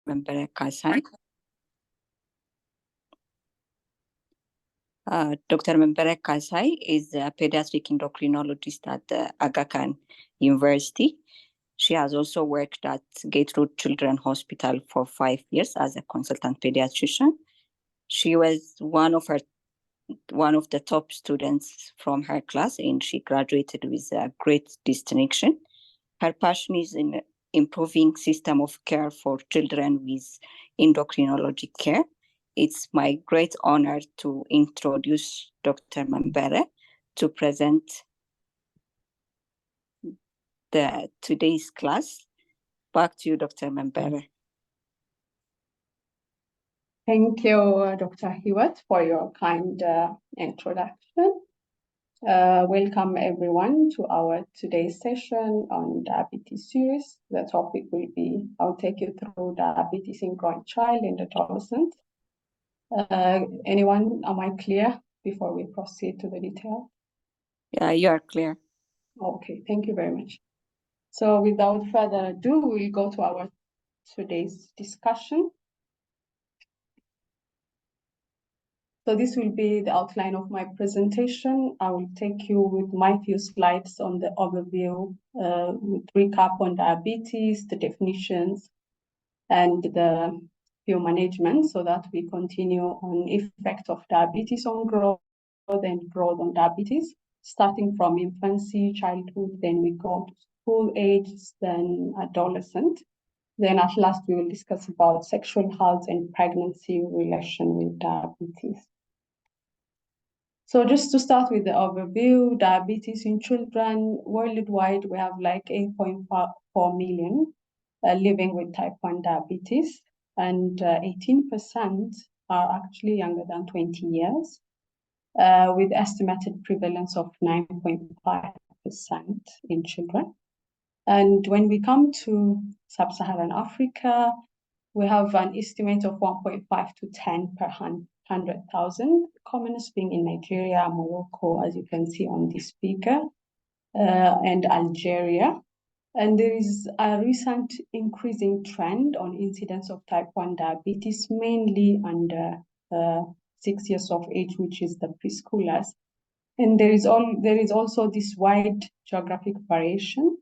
Membere Kasai. Dr. Membere Kasai is a pediatric endocrinologist at Aga Khan University. She has also worked at Gertrude Children's Hospital for 5 years as a consultant pediatrician. She was one of the top students from her class, and she graduated with a great distinction. Her passion is in improving system of care for children with endocrinology care. It's my great honor to introduce Dr. Membere to present today's class. Back to you, Dr. Membere. Thank you, Dr. Hewitt, for your kind introduction. Welcome everyone to our today's session on diabetes series. The topic will be, I'll take you through diabetes in growing child and adolescent. Anyone, am I clear before we proceed to the detail? Yeah, you are clear. Okay, thank you very much. So without further ado, we'll go to our today's discussion. So this will be the outline of my presentation. I will take you with my few slides on the overview, with recap on diabetes, the definitions, and the few management, so that we continue on effect of diabetes on growth and growth on diabetes, starting from infancy, childhood, then we go to school age, then adolescent. Then at last, we will discuss about sexual health and pregnancy in relation with diabetes. So just to start with the overview, diabetes in children, worldwide, we have like 8.4 million living with type 1 diabetes, and 18% are actually younger than 20 years, with estimated prevalence of 9.5% in children. And when we come to sub-Saharan Africa, we have an estimate of 1.5 to 10 per 100,000, commonest being in Nigeria, Morocco, as you can see on this figure, and Algeria. And there is a recent increasing trend on incidence of type 1 diabetes, mainly under 6 years of age, which is the preschoolers. And there is also this wide geographic variation.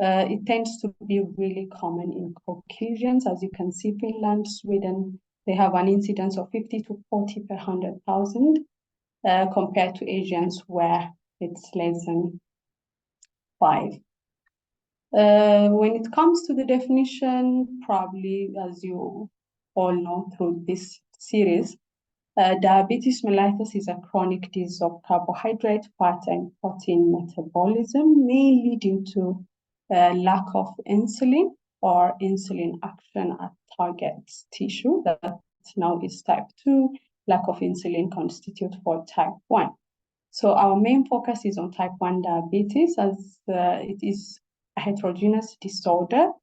It tends to be really common in Caucasians. As you can see, Finland, Sweden, they have an incidence of 50 to 40 per 100,000, compared to Asians where it's less than 5. When it comes to the definition, probably as you all know through this series, diabetes mellitus is a chronic disease of carbohydrate, fat, and protein metabolism, mainly due to lack of insulin or insulin action at target tissue. That now is type 2. Lack of insulin constitute for type 1. So our main focus is on type 1 diabetes, as it is a heterogeneous disorder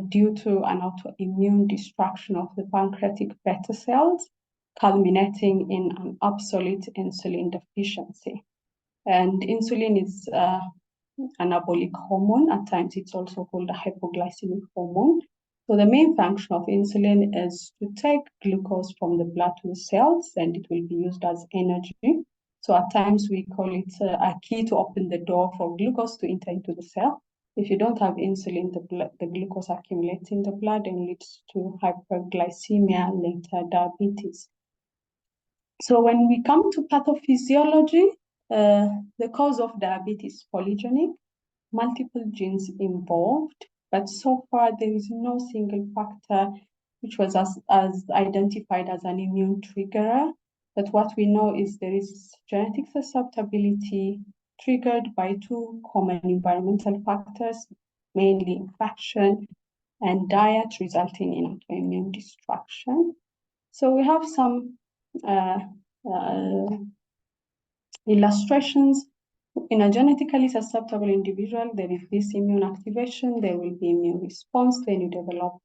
due to an autoimmune destruction of the pancreatic beta cells, culminating in an obsolete insulin deficiency. And insulin is anabolic hormone. At times, it's also called a hypoglycemic hormone. So the main function of insulin is to take glucose from the blood to the cells, and it will be used as energy. So at times, we call it a key to open the door for glucose to enter into the cell. If you don't have insulin, the glucose accumulates in the blood and leads to hyperglycemia, later diabetes. So when we come to pathophysiology, the cause of diabetes is polygenic, multiple genes involved, but so far there is no single factor which was as identified as an immune triggerer. But what we know is there is genetic susceptibility triggered by 2 common environmental factors, mainly infection and diet, resulting in autoimmune destruction. So we have some illustrations. In a genetically susceptible individual, there is this immune activation, there will be immune response, then you develop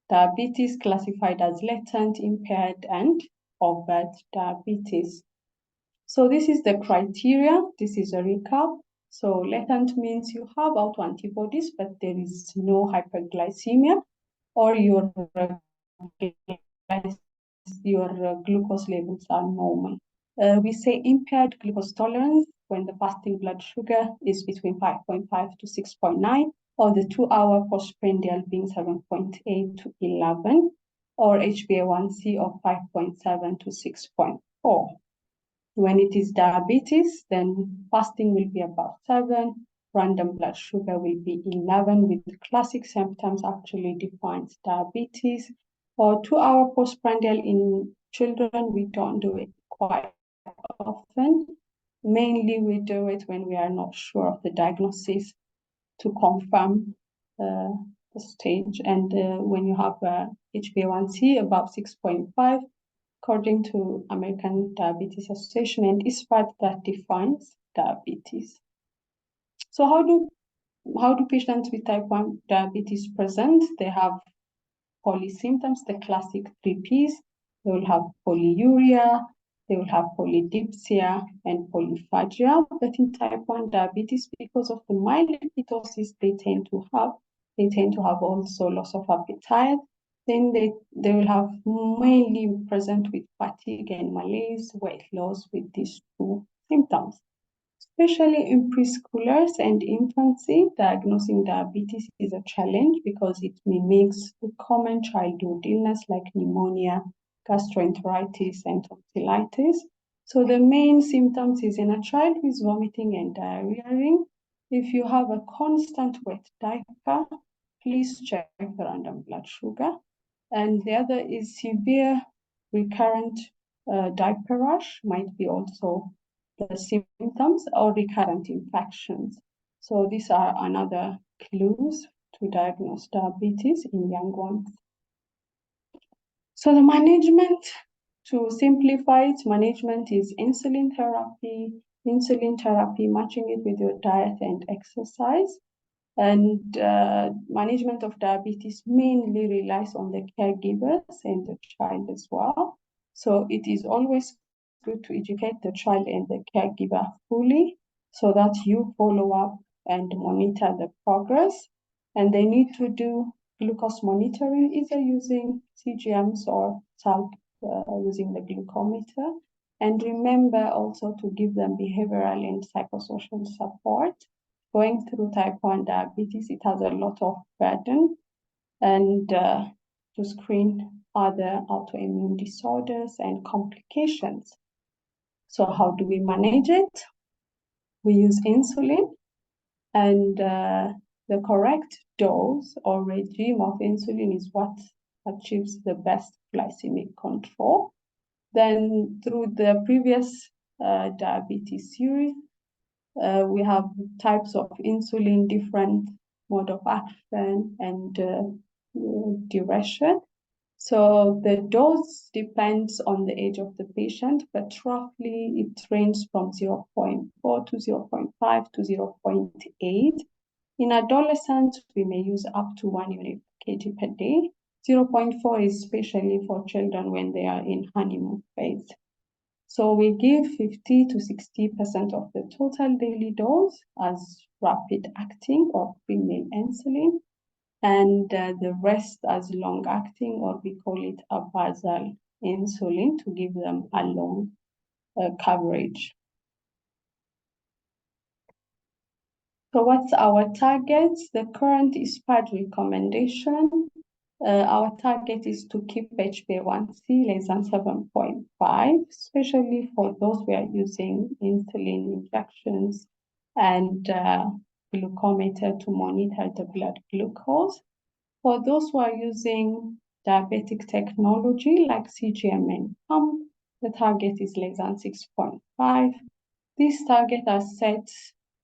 diabetes classified as latent, impaired, and overt diabetes. So this is the criteria. This is a recap. So latent means you have autoantibodies, but there is no hyperglycemia. or your glucose levels are normal. We say impaired glucose tolerance when the fasting blood sugar is between 5.5 to 6.9, or the 2-hour postprandial being 7.8 to 11, or HbA1c of 5.7 to 6.4. When it is diabetes, then fasting will be about 7, random blood sugar will be 11, with the classic symptoms actually defines diabetes. Or 2-hour postprandial in children, we don't do it quite often. Mainly we do it when we are not sure of the diagnosis to confirm the stage. And when you have HbA1c above 6.5, according to American Diabetes Association, and ISPAD that defines diabetes. So how do patients with type 1 diabetes present? They have polysymptoms, the classic 3Ps. They will have polyuria, they will have polydipsia and polyphagia. But in type 1 diabetes, because of the mild ketosis they tend to have also loss of appetite. Then they will have mainly present with fatigue and malaise, weight loss with these two symptoms. Especially in preschoolers and infancy, diagnosing diabetes is a challenge because it mimics the common childhood illness like pneumonia, gastroenteritis, and tonsillitis. So the main symptoms is in a child with vomiting and diarrhea. If you have a constant wet diaper, please check the random blood sugar. And the other is severe recurrent diaper rash, might be also the symptoms, or recurrent infections. So these are another clues to diagnose diabetes in young ones. So the management, to simplify it, management is insulin therapy, matching it with your diet and exercise. And management of diabetes mainly relies on the caregivers and the child as well. So it is always good to educate the child and the caregiver fully so that you follow up and monitor the progress. And they need to do glucose monitoring, either using CGMs or using the glucometer. And remember also to give them behavioral and psychosocial support. Going through type 1 diabetes, it has a lot of burden, and to screen other autoimmune disorders and complications. So how do we manage it? We use insulin, and the correct dose or regime of insulin is what achieves the best glycemic control. Then through the previous diabetes series, we have types of insulin, different mode of action, and duration. So the dose depends on the age of the patient, but roughly it ranges from 0.4 to 0.5 to 0.8. In adolescents, we may use up to 1 unit kg per day. 0.4 is especially for children when they are in honeymoon phase. So we give 50 to 60% of the total daily dose as rapid acting or pre-meal insulin, and the rest as long acting, or we call it a basal insulin, to give them a long coverage. So what's our target? The current ISPAD recommendation. Our target is to keep HbA1c less than 7.5, especially for those who are using insulin injections and glucometer to monitor the blood glucose. For those who are using diabetic technology like CGM and pump, the target is less than 6.5. These targets are set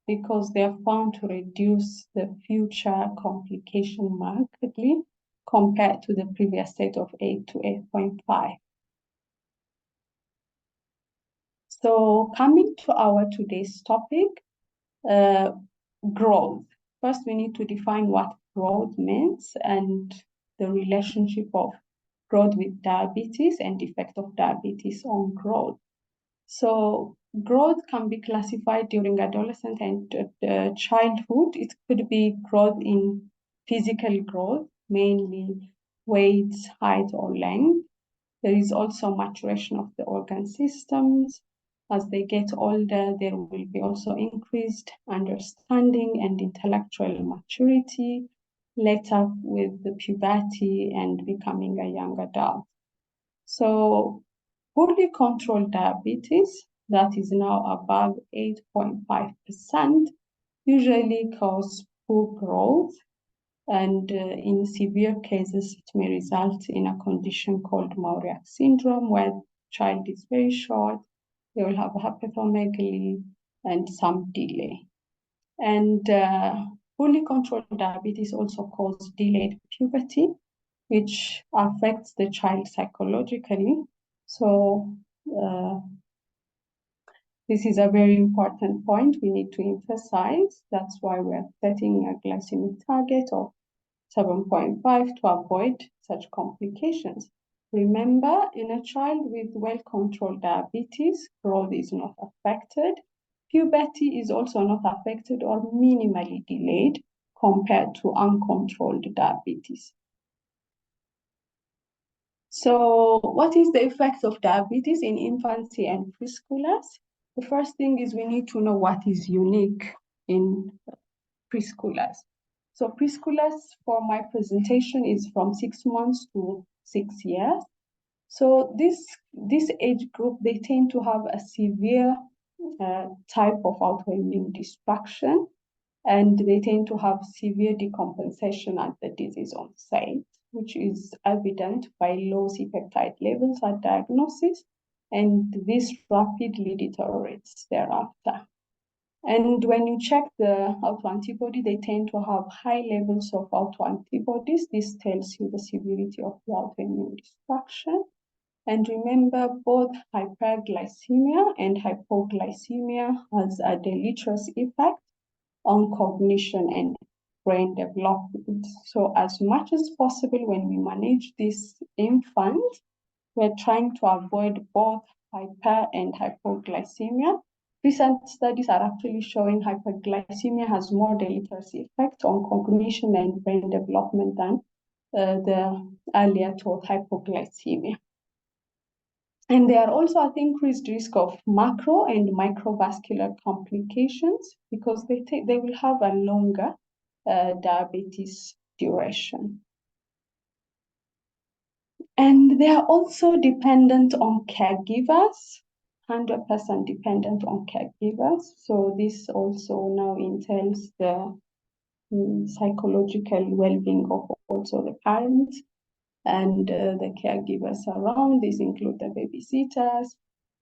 because they are found to reduce the future complication markedly compared to the previous set of 8 to 8.5. So coming to our today's topic, growth. First, we need to define what growth means and the relationship of growth with diabetes and effect of diabetes on growth. So growth can be classified during adolescence and childhood. It could be growth in physical growth, mainly weight, height, or length. There is also maturation of the organ systems. As they get older, there will be also increased understanding and intellectual maturity, later with the puberty and becoming a young adult. So poorly controlled diabetes, that is now above 8.5%, usually cause poor growth, and in severe cases, it may result in a condition called Mauriac syndrome, where the child is very short, they will have hepatomegaly and some delay. And poorly controlled diabetes also causes delayed puberty, which affects the child psychologically. So this is a very important point we need to emphasize. That's why we're setting a glycemic target of 7.5 to avoid such complications. Remember, in a child with well-controlled diabetes, growth is not affected. Puberty is also not affected or minimally delayed compared to uncontrolled diabetes. So what is the effect of diabetes in infancy and preschoolers? The first thing is we need to know what is unique in preschoolers. So preschoolers for my presentation is from 6 months to 6 years. So this age group, they tend to have a severe type of autoimmune destruction, and they tend to have severe decompensation at the disease onset, which is evident by low C-peptide levels at diagnosis, and this rapidly deteriorates thereafter. And when you check the autoantibody, they tend to have high levels of autoantibodies. This tells you the severity of the autoimmune destruction. And remember, both hyperglycemia and hypoglycemia has a deleterious effect on cognition and brain development. So as much as possible, when we manage this infant, we're trying to avoid both hyper and hypoglycemia. Recent studies are actually showing hyperglycemia has more deleterious effect on cognition and brain development than the earlier taught hypoglycemia. And there are also at increased risk of macro and microvascular complications because they will have a longer diabetes duration. And they are also dependent on caregivers, 100% dependent on caregivers. So this also now entails the psychological well-being of also the parents and the caregivers around. These include the babysitters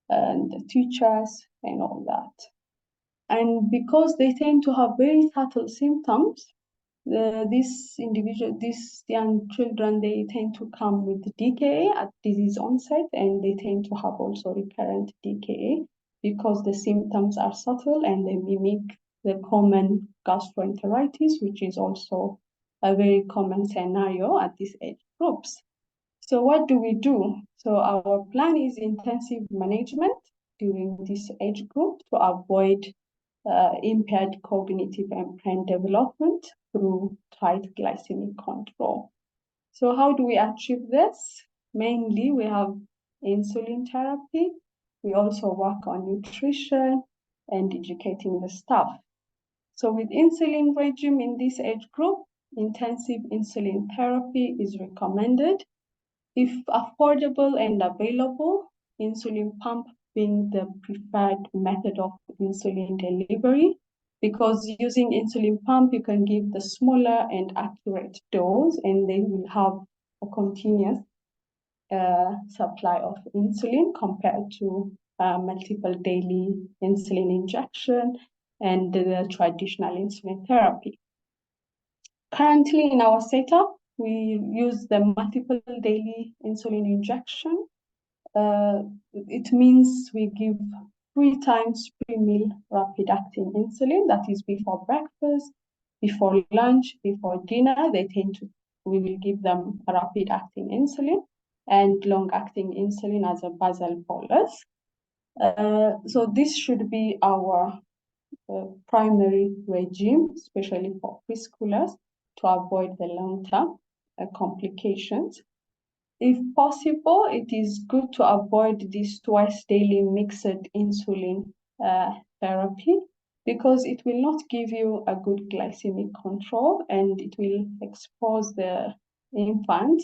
and the teachers and all that. And because they tend to have very subtle symptoms, these young children, they tend to come with DKA at disease onset, and they tend to have also recurrent DKA because the symptoms are subtle and they mimic the common gastroenteritis, which is also a very common scenario at these age groups. So what do we do? So our plan is intensive management during this age group to avoid impaired cognitive and brain development through tight glycemic control. So how do we achieve this? Mainly, we have insulin therapy. We also work on nutrition and educating the staff. So with insulin regime in this age group, intensive insulin therapy is recommended. If affordable and available, insulin pump being the preferred method of insulin delivery, because using insulin pump, you can give the smaller and accurate dose, and they will have a continuous supply of insulin compared to multiple daily insulin injection and the traditional insulin therapy. Currently in our setup, we use the multiple daily insulin injection. It means we give 3 times pre-meal rapid-acting insulin. That is before breakfast, before lunch, before dinner. We will give them a rapid-acting insulin and long-acting insulin as a basal bolus. So this should be our primary regime, especially for preschoolers, to avoid the long-term complications. If possible, it is good to avoid this twice daily mixed insulin therapy, because it will not give you a good glycemic control, and it will expose the infant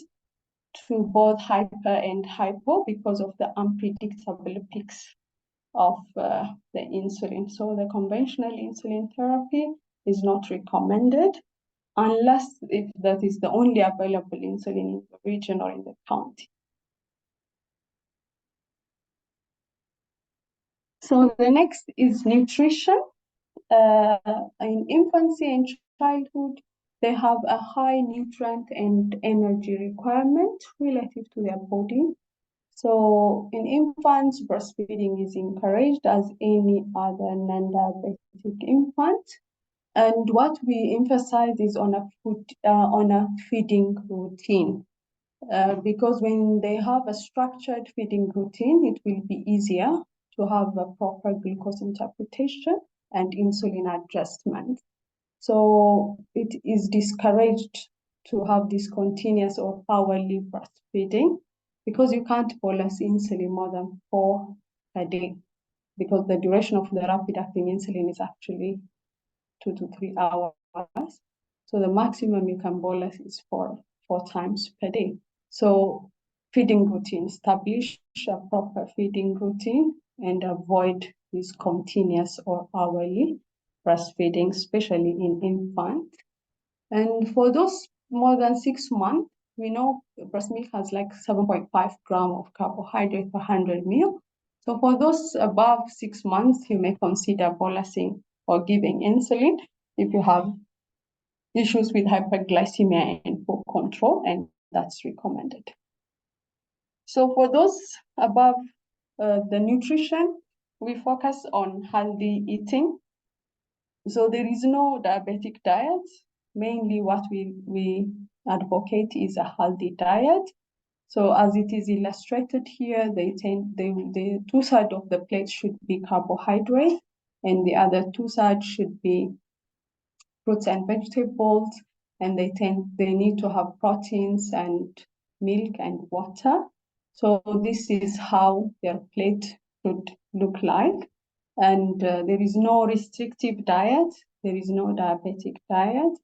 to both hyper and hypo because of the unpredictable peaks of the insulin. So the conventional insulin therapy is not recommended unless if that is the only available insulin in the region or in the county. So the next is nutrition. In infancy and childhood, they have a high nutrient and energy requirement relative to their body. So in infants, breastfeeding is encouraged as any other non-diabetic infant. And what we emphasize is on a feeding routine. Because when they have a structured feeding routine, it will be easier to have a proper glucose interpretation and insulin adjustment. So it is discouraged to have discontinuous or hourly breastfeeding, because you can't bolus insulin more than 4 a day, because the duration of the rapid acting insulin is actually 2 to 3 hours. So the maximum you can bolus is four times per day. So feeding routine, establish a proper feeding routine and avoid this continuous or hourly breastfeeding, especially in infants. And for those more than 6 months, we know breast milk has like 7.5 grams of carbohydrate per 100 ml. So for those above 6 months, you may consider bolusing or giving insulin if you have issues with hyperglycemia and poor control, and that's recommended. So for those above the nutrition, we focus on healthy eating. So there is no diabetic diet. Mainly what we advocate is a healthy diet. So as it is illustrated here, the 2 sides of the plate should be carbohydrate, and the other 2 sides should be fruits and vegetables, and they need to have proteins and milk and water. So this is how their plate should look like. And there is no restrictive diet. There is no diabetic diet.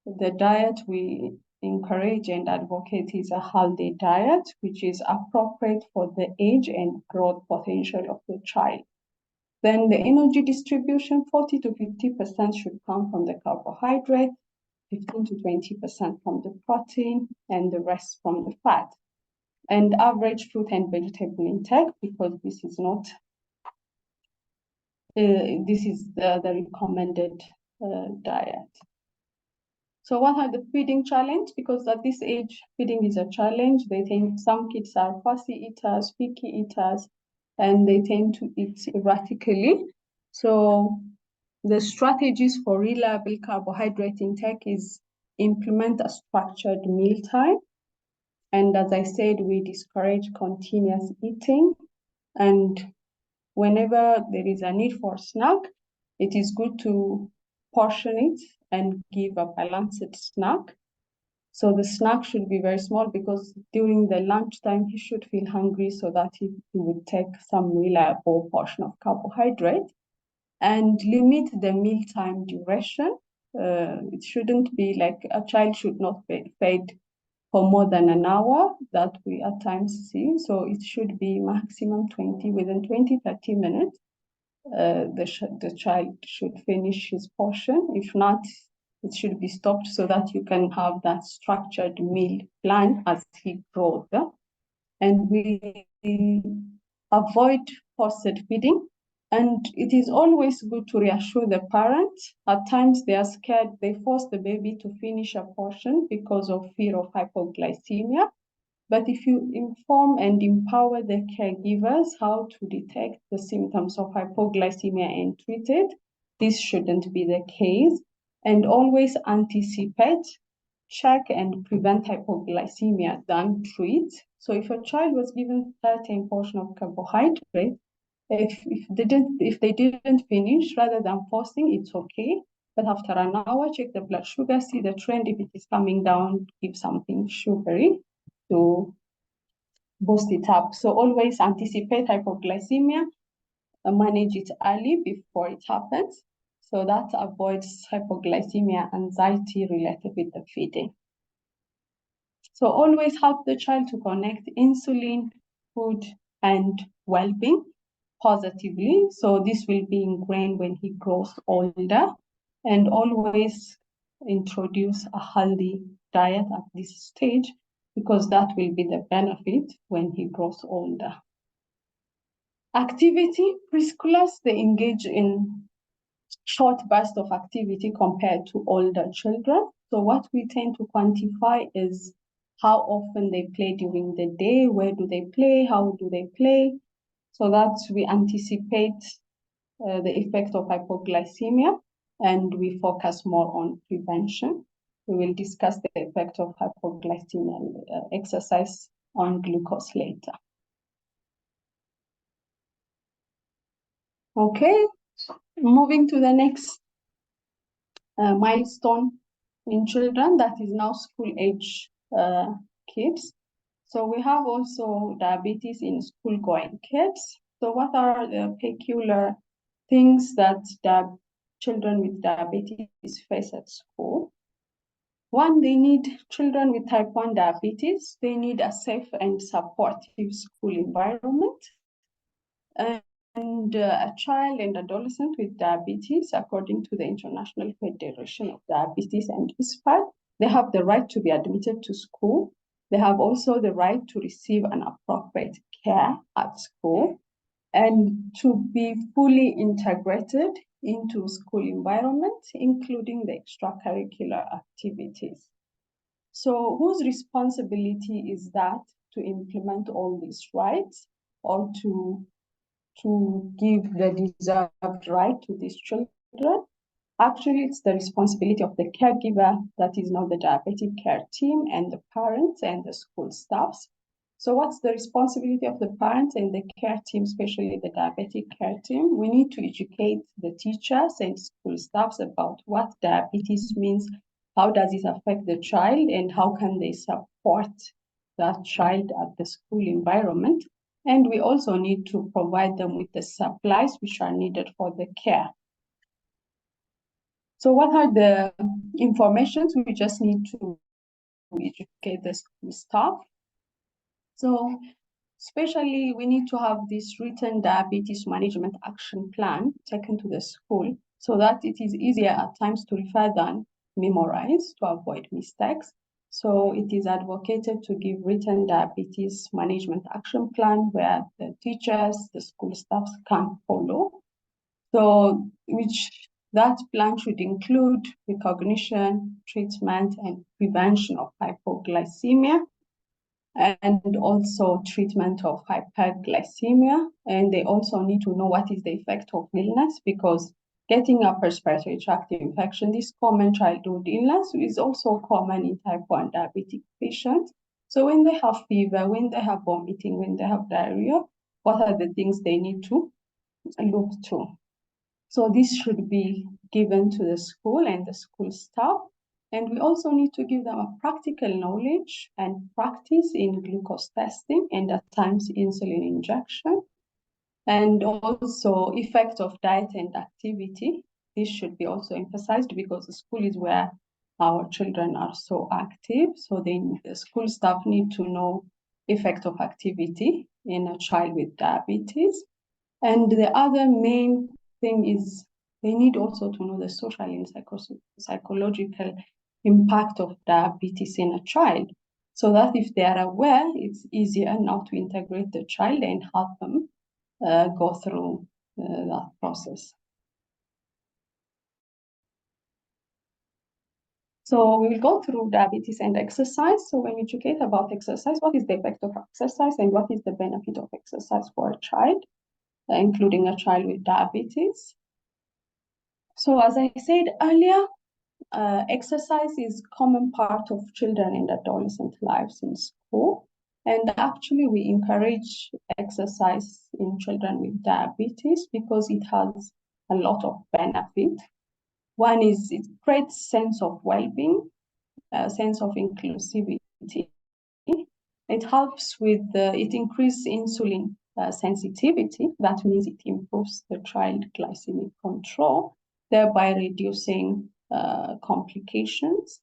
The diet we encourage and advocate is a healthy diet, which is appropriate for the age and growth potential of the child. Then the energy distribution, 40 to 50% should come from the carbohydrate, 15 to 20% from the protein, and the rest from the fat. And average fruit and vegetable intake, because this is not, this is the recommended diet. So what are the feeding challenge? Because at this age, feeding is a challenge. They think some kids are fussy eaters, picky eaters, and they tend to eat erratically. So the strategies for reliable carbohydrate intake is implement a structured meal time. And as I said, we discourage continuous eating. And whenever there is a need for snack, it is good to portion it and give a balanced snack. So the snack should be very small, because during the lunchtime, he should feel hungry, so that he would take some reliable portion of carbohydrate. And limit the mealtime duration. It shouldn't be like a child should not be fed for more than an hour, that we at times see. So it should be maximum within 20, 30 minutes. The child should finish his portion. If not, it should be stopped, so that you can have that structured meal plan as he grows. And we avoid forced feeding. And it is always good to reassure the parents. At times they are scared, they force the baby to finish a portion because of fear of hypoglycemia. But if you inform and empower the caregivers how to detect the symptoms of hypoglycemia and treat it, this shouldn't be the case. And always anticipate, check, and prevent hypoglycemia than treat. So if a child was given 13 portion of carbohydrate, if they didn't finish, rather than forcing, it's okay. But after an hour, check the blood sugar, see the trend. If it is coming down, give something sugary to boost it up. So always anticipate hypoglycemia, manage it early before it happens. So that avoids hypoglycemia anxiety related with the feeding. So always help the child to connect insulin, food, and well-being positively. So this will be ingrained when he grows older, and always introduce a healthy diet at this stage, because that will be the benefit when he grows older. Activity, preschoolers, they engage in short bursts of activity compared to older children. So what we tend to quantify is how often they play during the day, where do they play, how do they play, so that we anticipate the effect of hypoglycemia, and we focus more on prevention. We will discuss the effect of hypoglycemia exercise on glucose later. Okay, moving to the next milestone in children, that is now school age kids. So we have also diabetes in school going kids. So what are the peculiar things that children with diabetes face at school? One, children with type 1 diabetes, they need a safe and supportive school environment. And a child and adolescent with diabetes, according to the International Federation of Diabetes and ISPAD, they have the right to be admitted to school. They have also the right to receive an appropriate care at school and to be fully integrated into school environment, including the extracurricular activities. So whose responsibility is that to implement all these rights, or to give the deserved right to these children? Actually, it's the responsibility of the caregiver, that is now the diabetic care team, and the parents and the school staffs. So what's the responsibility of the parents and the care team, especially the diabetic care team? We need to educate the teachers and school staffs about what diabetes means, how does it affect the child, and how can they support that child at the school environment. And we also need to provide them with the supplies which are needed for the care. So what are the informations? We just need to educate the school staff. So especially we need to have this written diabetes management action plan taken to the school, so that it is easier at times to refer than memorize, to avoid mistakes. So it is advocated to give written diabetes management action plan where the teachers, the school staff can follow. So that plan should include recognition, treatment, and prevention of hypoglycemia, and also treatment of hyperglycemia. And they also need to know what is the effect of illness, because getting a respiratory tract infection, this common childhood illness, is also common in type 1 diabetic patients. So when they have fever, when they have vomiting, when they have diarrhea, what are the things they need to look to? So this should be given to the school and the school staff. And we also need to give them a practical knowledge and practice in glucose testing, and at times insulin injection. And also effect of diet and activity. This should be also emphasized, because the school is where our children are so active. So the school staff need to know effect of activity in a child with diabetes. And the other main thing is they need also to know the social and psychological impact of diabetes in a child, so that if they are aware, it's easier now to integrate the child and help them go through that process. So we will go through diabetes and exercise. So when we educate about exercise, what is the effect of exercise and what is the benefit of exercise for a child, including a child with diabetes? So as I said earlier, exercise is a common part of children and adolescent lives in school. And actually, we encourage exercise in children with diabetes because it has a lot of benefit. One is it creates sense of well-being, a sense of inclusivity. It helps with, it increases insulin sensitivity. That means it improves the child glycemic control, thereby reducing complications.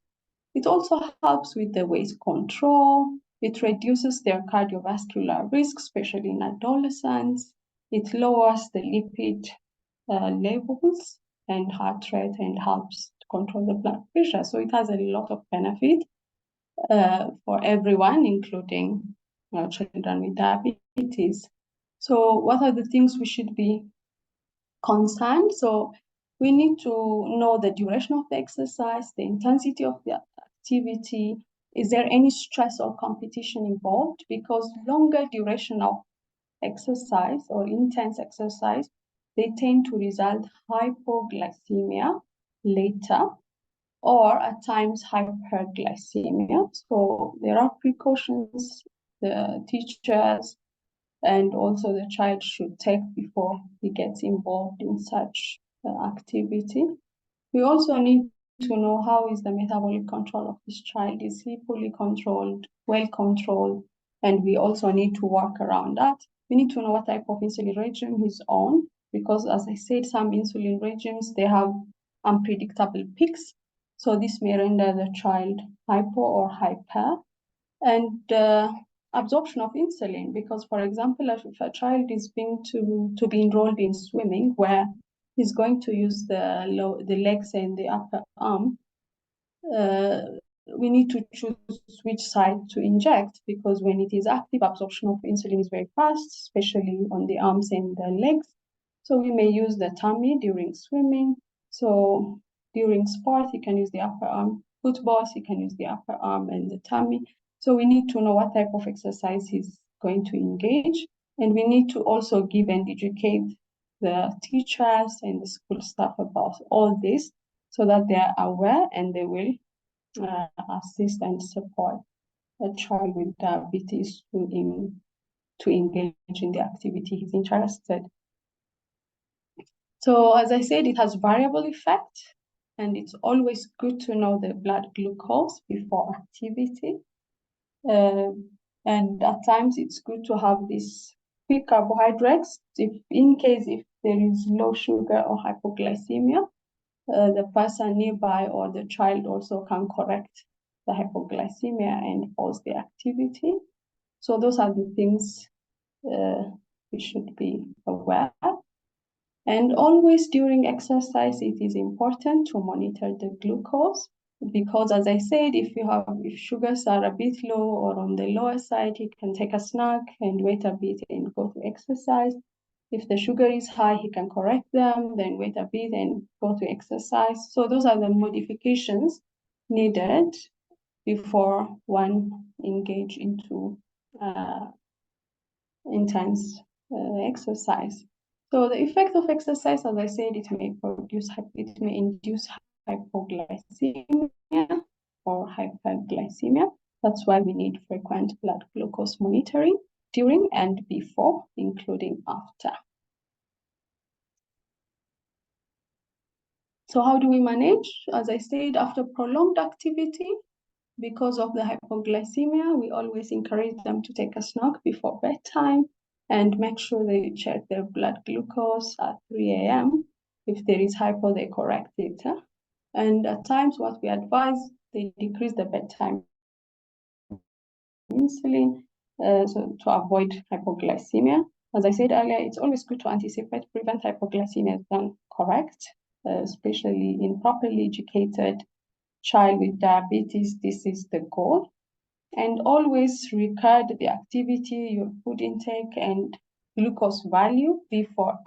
It also helps with the weight control. It reduces their cardiovascular risk, especially in adolescents. It lowers the lipid levels and heart rate and helps to control the blood pressure. So it has a lot of benefit for everyone, including children with diabetes. So what are the things we should be concerned? So we need to know the duration of the exercise, the intensity of the activity. Is there any stress or competition involved? Because longer duration of exercise or intense exercise, they tend to result hypoglycemia later, or at times hyperglycemia. So there are precautions the teachers and also the child should take before he gets involved in such activity. We also need to know how is the metabolic control of this child. Is he fully controlled, well controlled? And we also need to work around that. We need to know what type of insulin regime he's on, because as I said, some insulin regimes, they have unpredictable peaks. So this may render the child hypo or hyper. And absorption of insulin, because for example, if a child is being to be enrolled in swimming, where he's going to use the legs and the upper arm, we need to choose which side to inject, because when it is active, absorption of insulin is very fast, especially on the arms and the legs. So we may use the tummy during swimming. So during sport, you can use the upper arm. Football, you can use the upper arm and the tummy. So we need to know what type of exercise he's going to engage. And we need to also give and educate the teachers and the school staff about all this, so that they are aware and they will assist and support a child with diabetes to engage in the activity he's interested. So as I said, it has variable effect, and it's always good to know the blood glucose before activity. And at times it's good to have these quick carbohydrates if there is low sugar or hypoglycemia. The person nearby or the child also can correct the hypoglycemia and pause the activity. So those are the things we should be aware of. And always during exercise, it is important to monitor the glucose, because as I said, if sugars are a bit low or on the lower side, he can take a snack and wait a bit and go to exercise. If the sugar is high, he can correct them, then wait a bit and go to exercise. So those are the modifications needed before one engage into intense exercise. So the effect of exercise, as I said, it may induce hypoglycemia or hyperglycemia. That's why we need frequent blood glucose monitoring during and before, including after. So how do we manage? As I said, after prolonged activity, because of the hypoglycemia, we always encourage them to take a snack before bedtime and make sure they check their blood glucose at 3 a.m. If there is hypo, they correct it. And at times, what we advise, they decrease the bedtime insulin so to avoid hypoglycemia. As I said earlier, it's always good to anticipate, prevent hypoglycemia than correct, especially in properly educated child with diabetes. This is the goal. And always record the activity, your food intake, and glucose value before,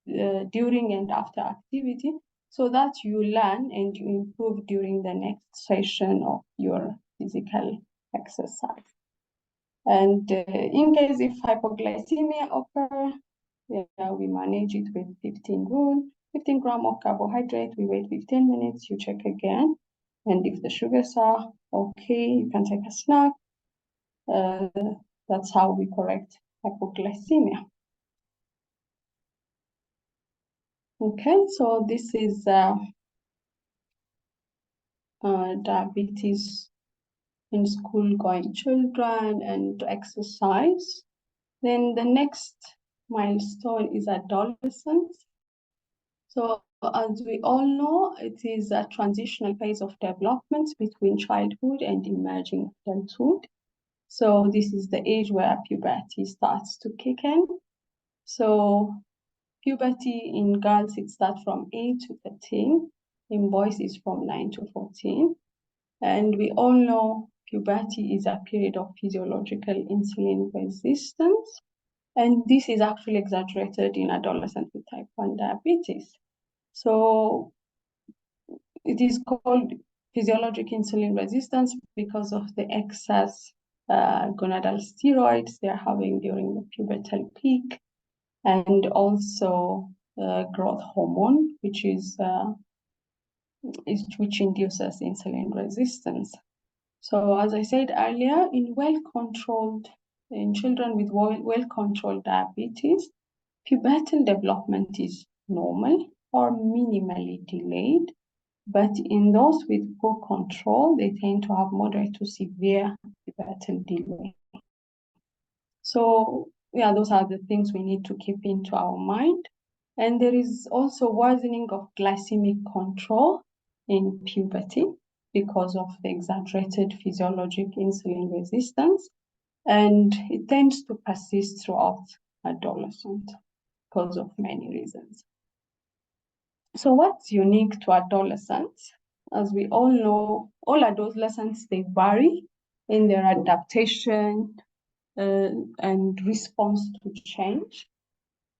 during, and after activity, so that you learn and you improve during the next session of your physical exercise. And in case if hypoglycemia occur, we manage it with 15 rule. 15 grams of carbohydrate, we wait 15 minutes, you check again. And if the sugars are okay, you can take a snack. That's how we correct hypoglycemia. Okay, so this is diabetes in school-going children and exercise. Then the next milestone is adolescence. So as we all know, it is a transitional phase of development between childhood and emerging adulthood. So this is the age where puberty starts to kick in. So puberty in girls, it starts from 8 to 13. In boys, it's from 9 to 14. And we all know puberty is a period of physiological insulin resistance. And this is actually exaggerated in adolescents with type 1 diabetes. So it is called physiologic insulin resistance because of the excess gonadal steroids they're having during the pubertal peak, and also growth hormone, which induces insulin resistance. So as I said earlier, in children with well-controlled diabetes, pubertal development is normal or minimally delayed, but in those with poor control, they tend to have moderate to severe pubertal delay. So yeah, those are the things we need to keep into our mind. And there is also worsening of glycemic control in puberty because of the exaggerated physiologic insulin resistance. And it tends to persist throughout adolescence because of many reasons. So what's unique to adolescents? As we all know, all adolescents, they vary in their adaptation and response to change.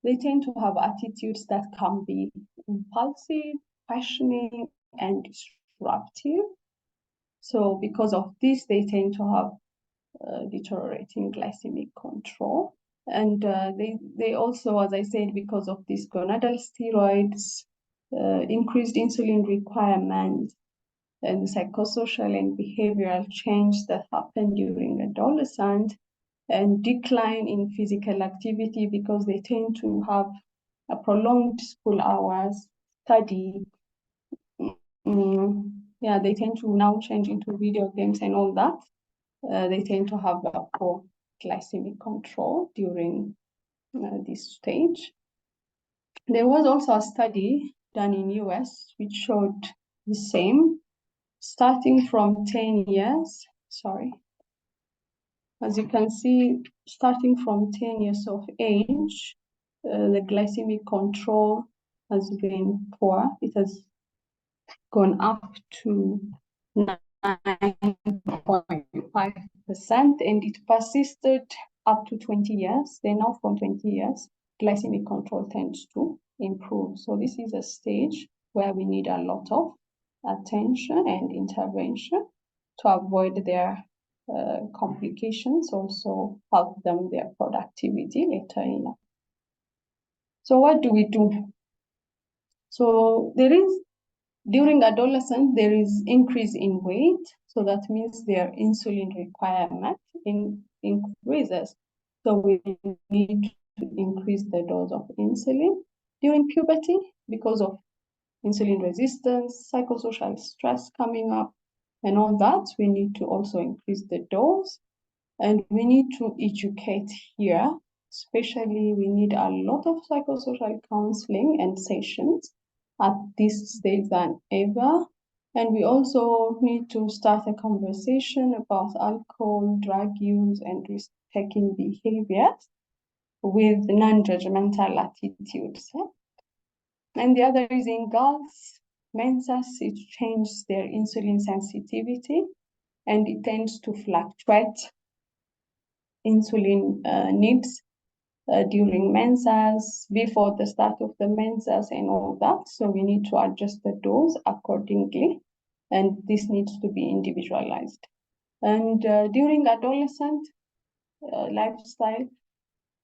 They tend to have attitudes that can be impulsive, questioning, and disruptive. So because of this, they tend to have deteriorating glycemic control. And they also, as I said, because of these gonadal steroids, increased insulin requirement, and psychosocial and behavioral change that happen during adolescence, and decline in physical activity because they tend to have a prolonged school hours, study. They tend to now change into video games and all that. They tend to have a poor glycemic control during this stage. There was also a study done in US which showed the same, starting from 10 years, as you can see, starting from 10 years of age, the glycemic control has been poor. It has gone up to 9.5%, and it persisted up to 20 years. Then now from 20 years, glycemic control tends to improve. So this is a stage where we need a lot of attention and intervention to avoid their complications, also help them their productivity later in life. So what do we do? So during adolescence, there is increase in weight. So that means their insulin requirement increases. So we need to increase the dose of insulin. During puberty, because of insulin resistance, psychosocial stress coming up, and all that, we need to also increase the dose. And we need to educate here, especially we need a lot of psychosocial counseling and sessions at this stage than ever. And we also need to start a conversation about alcohol, drug use, and risk-taking behaviors with non-judgmental attitudes. And the other is in girls, menses, it changes their insulin sensitivity, and it tends to fluctuate insulin needs during menses, before the start of the menses, and all that. So we need to adjust the dose accordingly, and this needs to be individualized. And during adolescent lifestyle,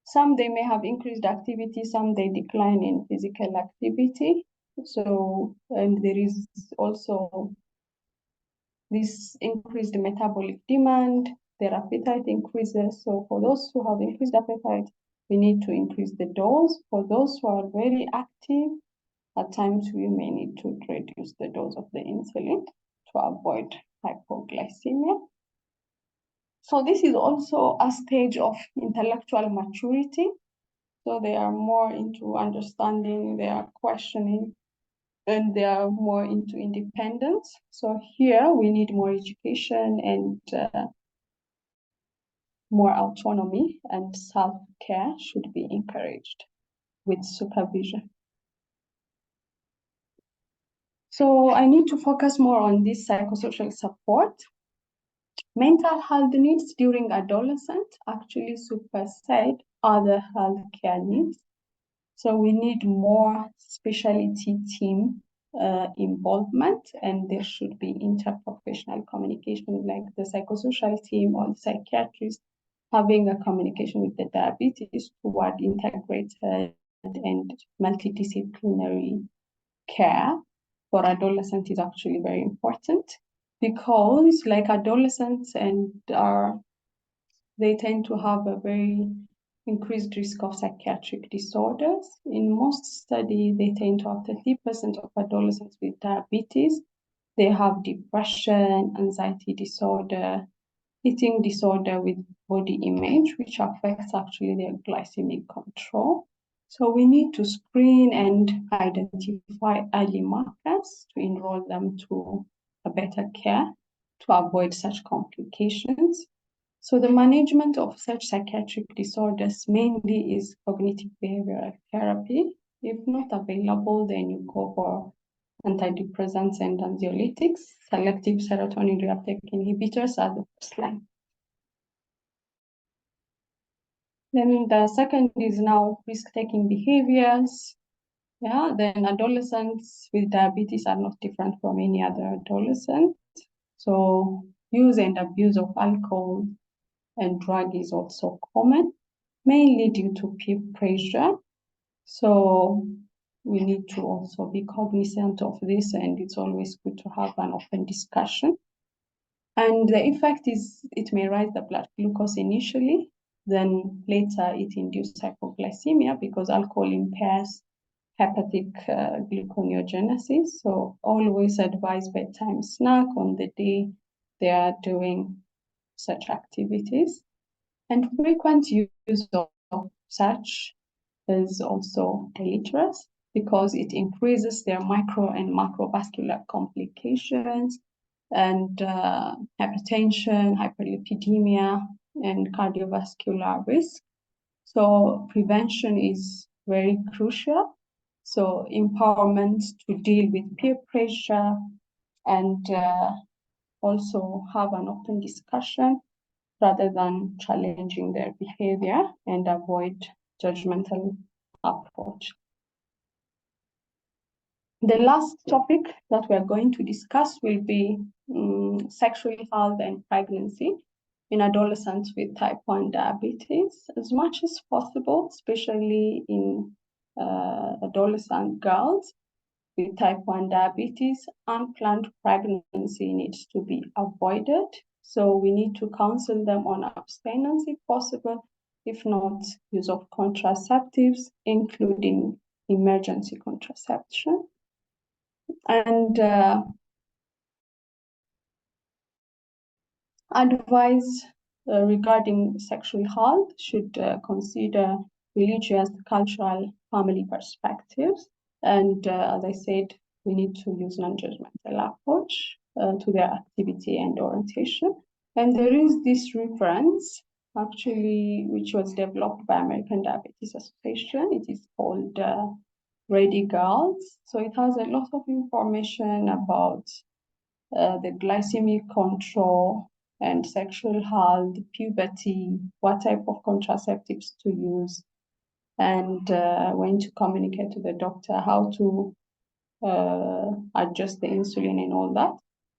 some they may have increased activity, some they decline in physical activity. So, and there is also this increased metabolic demand, their appetite increases. So for those who have increased appetite, we need to increase the dose. For those who are very active, at times we may need to reduce the dose of the insulin to avoid hypoglycemia. So this is also a stage of intellectual maturity. So they are more into understanding, they are questioning, and they are more into independence. So here we need more education and more autonomy, and self-care should be encouraged with supervision. So I need to focus more on this psychosocial support. Mental health needs during adolescence actually supersede other healthcare needs. So we need more specialty team involvement, and there should be interprofessional communication, like the psychosocial team or the psychiatrist having a communication with the diabetes toward integrated and multidisciplinary care for adolescents is actually very important, because like adolescents they tend to have a very increased risk of psychiatric disorders. In most studies, they tend to have 30% of adolescents with diabetes. They have depression, anxiety disorder, eating disorder with body image, which affects actually their glycemic control. So we need to screen and identify early markers to enroll them to a better care to avoid such complications. So the management of such psychiatric disorders mainly is cognitive behavioral therapy. If not available, then you go for antidepressants and anxiolytics. Selective serotonin reuptake inhibitors are the first line. Then the second is now risk-taking behaviors. Yeah, then adolescents with diabetes are not different from any other adolescent. So use and abuse of alcohol and drug is also common, mainly due to peer pressure. So we need to also be cognizant of this, and it's always good to have an open discussion. And the effect is it may rise the blood glucose initially, then later it induces hypoglycemia because alcohol impairs hepatic gluconeogenesis. So always advise bedtime snack on the day they are doing such activities. And frequent use of such is also deleterious because it increases their micro and macrovascular complications and hypertension, hyperlipidemia, and cardiovascular risk. So prevention is very crucial. So empowerment to deal with peer pressure and also have an open discussion rather than challenging their behavior, and avoid judgmental approach. The last topic that we are going to discuss will be sexual health and pregnancy in adolescents with type 1 diabetes. As much as possible, especially in adolescent girls with type 1 diabetes, unplanned pregnancy needs to be avoided. So we need to counsel them on abstinence if possible, if not, use of contraceptives, including emergency contraception. And advice regarding sexual health should consider religious, cultural, family perspectives. And as I said, we need to use non-judgmental approach to their activity and orientation. And there is this reference, actually, which was developed by American Diabetes Association. It is called Ready Girls. So it has a lot of information about the glycemic control and sexual health, puberty, what type of contraceptives to use, and when to communicate to the doctor, how to adjust the insulin and all that.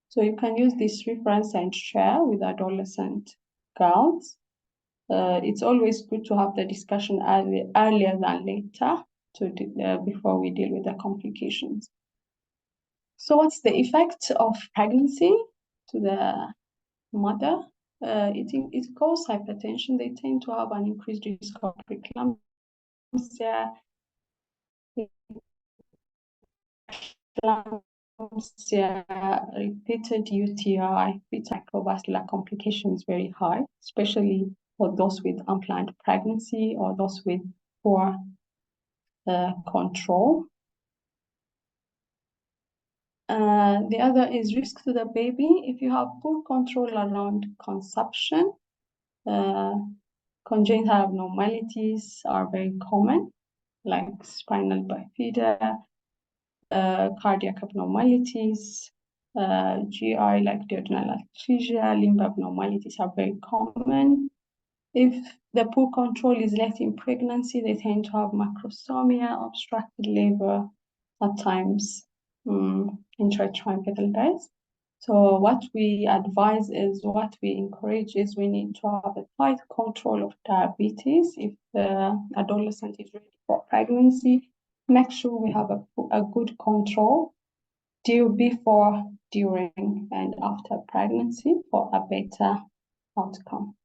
So you can use this reference and share with adolescent girls. It's always good to have the discussion earlier than later before we deal with the complications. So what's the effect of pregnancy to the mother? It causes hypertension. They tend to have an increased risk of preeclampsia, preeclampsia, repeated UTI, fetal microvascular complication is very high, especially for those with unplanned pregnancy or those with poor control. The other is risk to the baby. If you have poor control around consumption, congenital abnormalities are very common, like spinal bifida, cardiac abnormalities, GI like duodenal atresia, limb abnormalities are very common. If the poor control is left in pregnancy, they tend to have macrosomia, obstructed labor, at times intratriumphal death. So what we advise is, what we encourage is, we need to have a tight control of diabetes. If the adolescent is ready for pregnancy, make sure we have a good control before, during, and after pregnancy for a better outcome.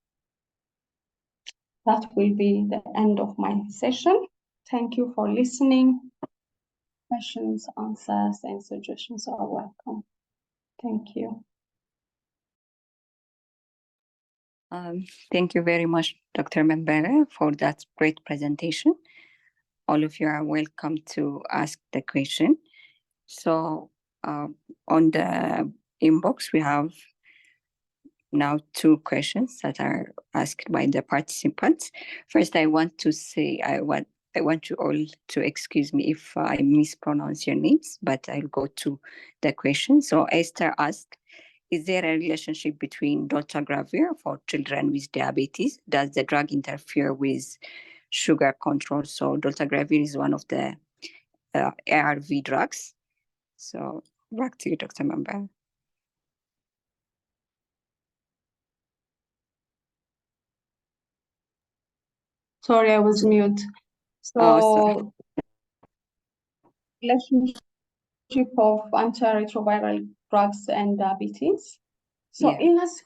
That will be the end of my session. Thank you for listening. Questions, answers, and suggestions are welcome. Thank you. Thank you very much, Dr. Membere, for that great presentation. All of you are welcome to ask the question. So on the inbox, we have now 2 questions that are asked by the participants. First, I want to say, I want you all to excuse me if I mispronounce your names, but I'll go to the question. So Esther asked, is there a relationship between dolutegravir for children with diabetes? Does the drug interfere with sugar control? So dolutegravir is one of the ARV drugs. So back to you, Dr. Membere. Sorry, I was mute. So, relationship of antiretroviral drugs and diabetes. So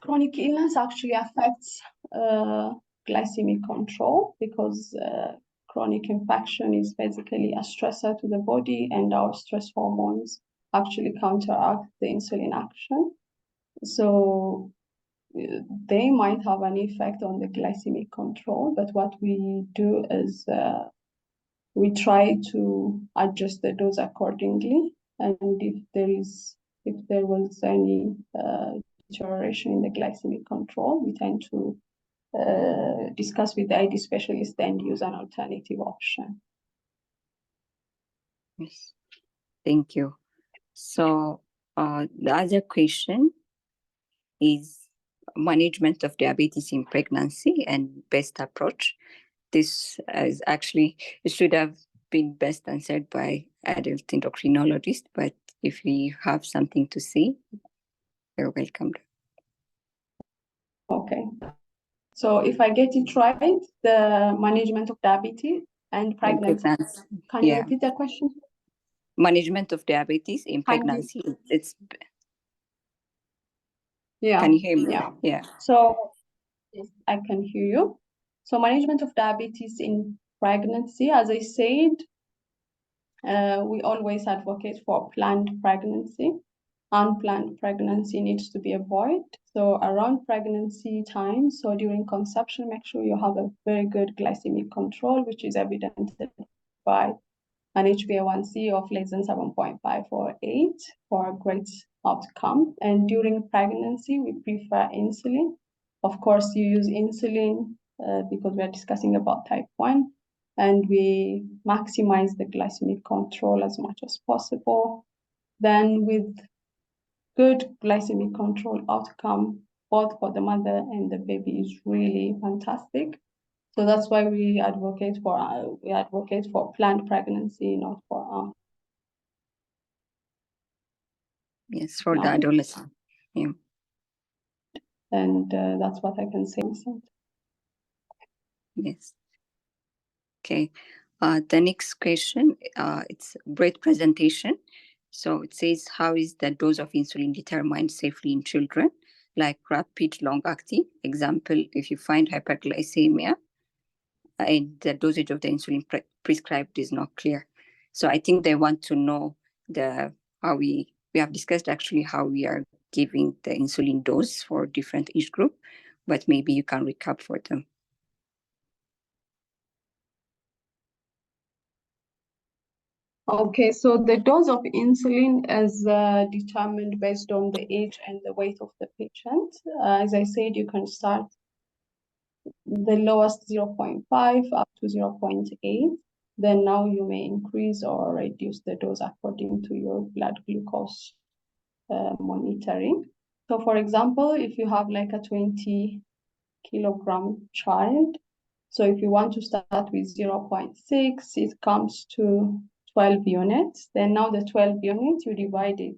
chronic illness actually affects glycemic control, because chronic infection is basically a stressor to the body, and our stress hormones actually counteract the insulin action. So they might have an effect on the glycemic control, but what we do is we try to adjust the dose accordingly, and if there was any deterioration in the glycemic control, we tend to discuss with the ID specialist and use an alternative option. Yes, thank you. So the other question is management of diabetes in pregnancy and best approach. This is actually, it should have been best answered by adult endocrinologist, but if you have something to say, you're welcome. Okay. So if I get it right, the management of diabetes and pregnancy. Can you repeat the question? Management of diabetes in pregnancy. It's Can you hear me? Yeah. So yes, I can hear you. So management of diabetes in pregnancy, as I said, we always advocate for planned pregnancy. Unplanned pregnancy needs to be avoided. So around pregnancy time, so during conception, make sure you have a very good glycemic control, which is evidenced by an HbA1c of less than 7.5 or 8 for a great outcome. And during pregnancy, we prefer insulin. Of course, you use insulin because we're discussing about type 1, and we maximize the glycemic control as much as possible. Then with good glycemic control outcome, both for the mother and the baby, is really fantastic. So that's why we advocate for planned pregnancy, not for yes, for the adolescent. Yeah. And that's what I can say. Yes. Okay. The next question, it's great presentation. So it says, how is the dose of insulin determined safely in children? Like rapid long-acting. Example, if you find hyperglycemia and the dosage of the insulin prescribed is not clear. So I think they want to know how we we have discussed actually how we are giving the insulin dose for different age group, but maybe you can recap for them. Okay, so the dose of insulin is determined based on the age and the weight of the patient. As I said, you can start the lowest 0.5 up to 0.8. Then now you may increase or reduce the dose according to your blood glucose monitoring. So for example, if you have like a 20 kilogram child, so if you want to start with 0.6, it comes to 12 units. Then now the 12 units, you divide it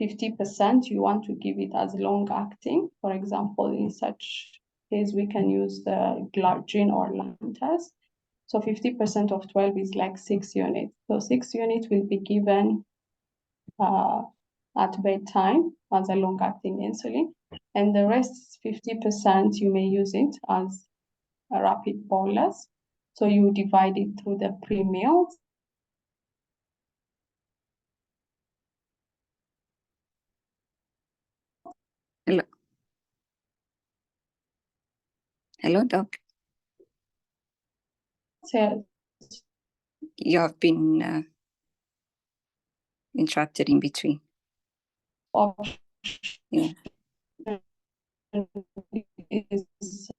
50%, you want to give it as long acting. For example, in such case, we can use the glargine or Lantus. So 50% of 12 is like 6 units. So 6 units will be given at bedtime as a long-acting insulin. And the rest, 50%, you may use it as a rapid bolus. So you divide it through the pre-meals. Hello. Hello, Doc. So You have been interrupted in between. Yeah. Is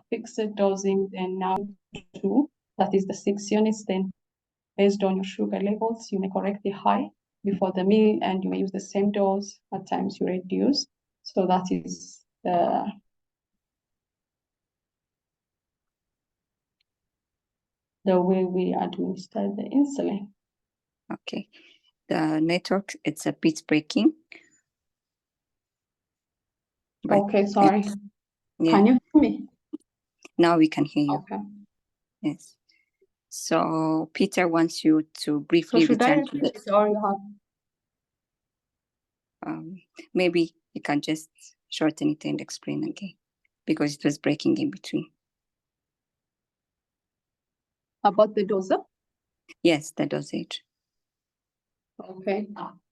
fixed dosing, and now two, that is the 6 units. Then based on your sugar levels, you may correct the high before the meal, and you may use the same dose. At times you reduce. So that is the way we administer the insulin. Okay. The network, it's a bit breaking. But okay, sorry. Yeah. Can you hear me? Now we can hear you. Okay. Yes. So Peter wants you to briefly So should I return to repeat the. it, or you have? Maybe you can just shorten it and explain again, because it was breaking in between. About the dose? Yes, the dosage. Okay.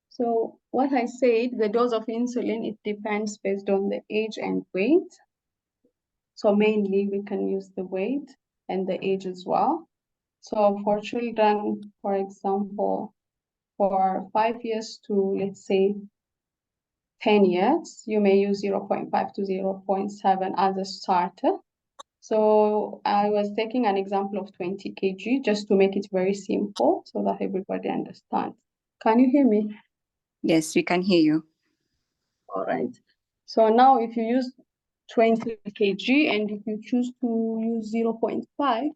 So what I said, the dose of insulin, it depends based on the age and weight. So mainly we can use the weight and the age as well. So for children, for example, for 5 years to, let's say, 10 years, you may use 0.5 to 0.7 as a starter. So I was taking an example of 20 kg just to make it very simple so that everybody understands. Can you hear me? Yes, we can hear you. All right. So now if you use 20 kg and if you choose to use 0.5,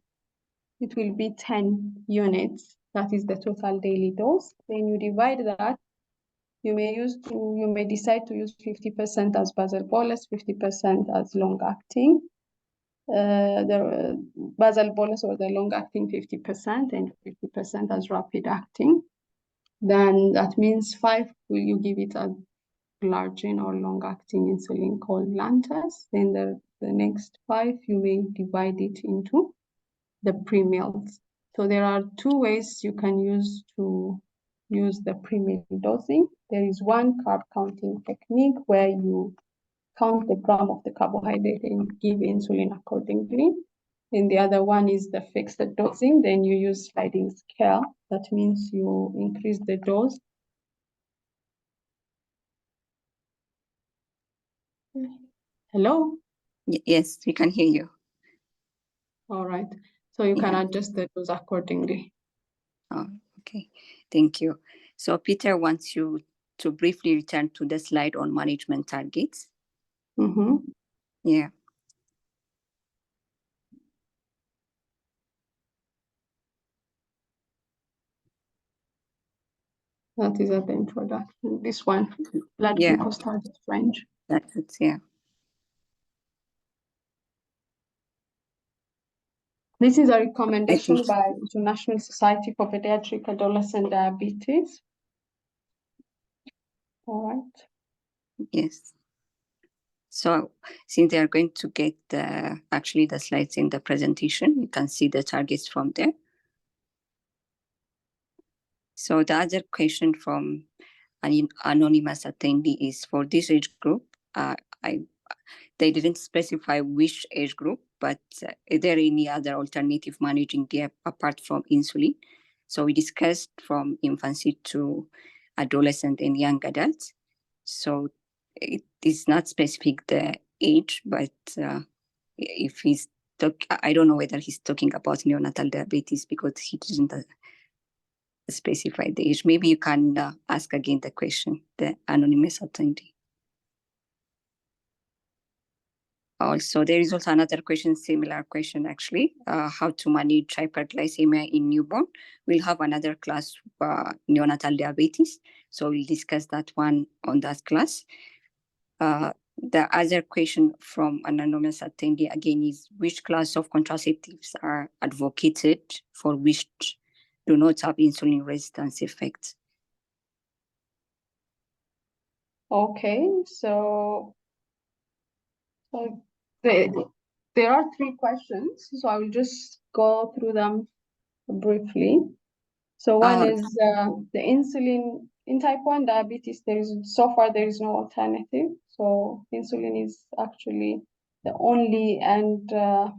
it will be 10 units. That is the total daily dose. Then you divide that. You may decide to use 50% as basal bolus, 50% as long acting. The basal bolus or the long acting 50% and 50% as rapid acting. Then that means 5 will you give it a glargine or long acting insulin called Lantus. Then the next 5 you may divide it into the pre-meals. So there are 2 ways you can use to use the pre-meal dosing. There is one carb counting technique where you count the gram of the carbohydrate and give insulin accordingly. And the other one is the fixed dosing. Then you use sliding scale. That means you increase the dose. Hello? Yes, we can hear you. All right. So you can adjust the dose accordingly. Oh, okay. Thank you. So Peter wants you to briefly return to the slide on management targets. Mm-hmm. Yeah. That is at the introduction. This one, blood glucose target range. That's it, yeah. This is a recommendation by International Society for Pediatric Adolescent Diabetes. All right. Yes. So since they are going to get actually the slides in the presentation, you can see the targets from there. So the other question from an anonymous attendee is for this age group. They didn't specify which age group, but is there any other alternative managing DIAB apart from insulin? So we discussed from infancy to adolescent and young adults. So it is not specific the age, but if he's I don't know whether he's talking about neonatal diabetes because he didn't specify the age. Maybe you can ask again the question, the anonymous attendee. Also, there is also another question, similar question actually, how to manage hyperglycemia in newborn. We'll have another class, neonatal diabetes. So we'll discuss that one on that class. The other question from an anonymous attendee again is which class of contraceptives are advocated for which do not have insulin resistance effects? Okay, so there are 3 questions, so I will just go through them briefly. So one is the insulin in type 1 diabetes. So far there is no alternative. So insulin is actually the only the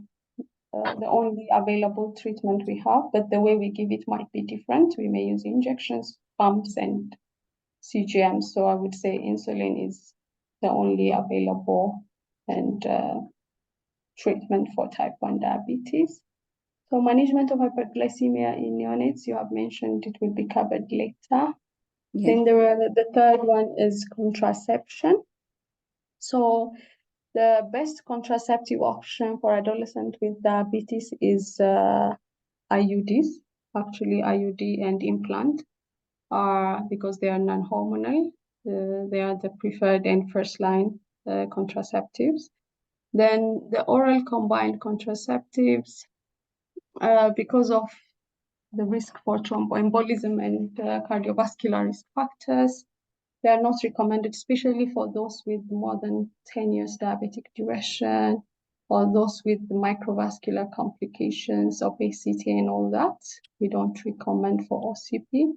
only available treatment we have, but the way we give it might be different. We may use injections, pumps, and CGM. So I would say insulin is the only available and treatment for type 1 diabetes. So management of hyperglycemia in neonates, you have mentioned it will be covered later. Yeah. Then the third one is contraception. So the best contraceptive option for adolescent with diabetes is IUDs. Actually, IUD and implant are, because they are non-hormonal, they are the preferred and first line contraceptives. Then the oral combined contraceptives, because of the risk for thromboembolism and cardiovascular risk factors, they are not recommended, especially for those with more than 10 years diabetic duration, or those with microvascular complications, obesity, and all that. We don't recommend for OCP.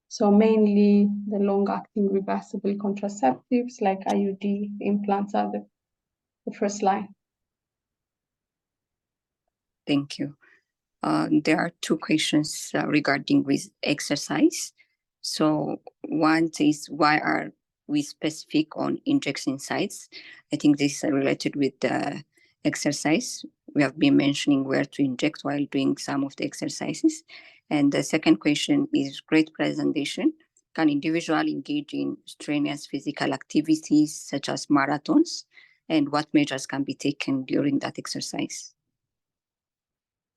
So mainly the long-acting reversible contraceptives like IUD implants are the first line. Thank you. There are 2 questions regarding with exercise. So one is, why are we specific on injection sites? I think this is related with the exercise. We have been mentioning where to inject while doing some of the exercises. And the second question is, great presentation. Can individual engage in strenuous physical activities such as marathons? And what measures can be taken during that exercise?